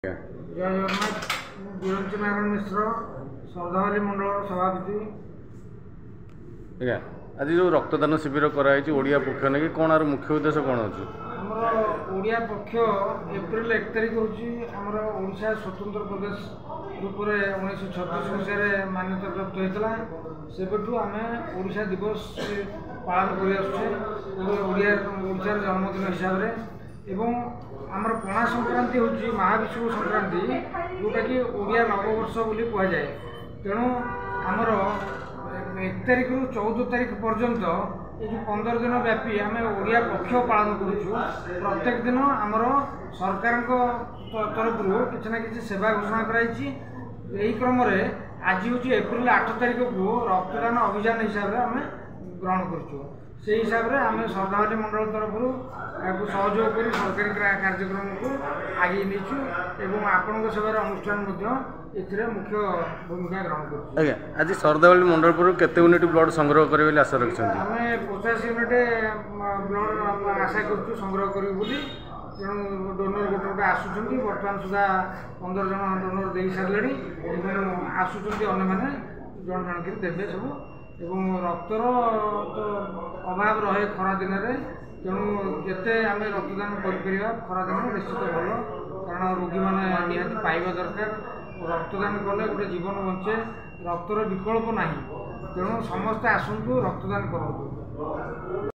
जय जगन्नाथ बिरंची नारायण मिश्र श्रद्धावली मंडल सभापति। आज्ञा आज जो रक्तदान शिविर कराई ओडिया पक्ष नहीं कौन आर मुख्य उद्देश्य कौन अच्छे आमर ओडिया पक्ष एप्रिल 1 तारिख होमर ओडिशा स्वतंत्र प्रदेश रूप में 1936 मसीह मान्यता प्राप्त होता सेबठू आम ओडिशा दिवस पालन कर जन्मदिन हिसाब से एवं आमर पणा संक्रांति हूँ महाविषुव संक्रांति जोटा कि ओडिया नववर्ष बोली कहुए। तेणु आमर 1 तारिख रु 14 तारिख पर्यंत ये जो 15 दिन व्यापी आम ओडिया पक्ष पालन करुचु। प्रत्येक दिन आमर सरकार तरफ किसी ना कि सेवा घोषणा कराई। यही क्रम आज हूँ एप्रिल 8 तारिख को रक्तदान अभियान हिसाब से आम ग्रहण करुचु। से हिसाब से आम श्रद्धावली मंडल तरफ सहयोग कर सरकारी कार्यक्रम को आगे नीचु एवं आपण सेवार अनुष्ठान मुख्य भूमिका ग्रहण कर। आज्ञा आज श्रद्धावली मंडल पर केते यूनिट ब्लड संग्रह करेंगे आशा रखते आम 50 यूनिट ब्लड आशा कर संग्रह करूँ बोली। तेणु डोनर गोटे गोटे आसुँच बर्तमान सुधा 15 जन डोनर दे सारे आसुँच अन्य जन जन देवे सब एवं रक्तर तो अभाव रहे खरा दिन में। तेणु जिते आम रक्तदान कर खरा दिन निश्चित भल कारण रोगी मैंने निहाती पाइबा दरकार। रक्तदान कले गोटे जीवन बचे रक्तर विकल्प ना। तेणु समस्ते आसतु रक्तदान करूँ।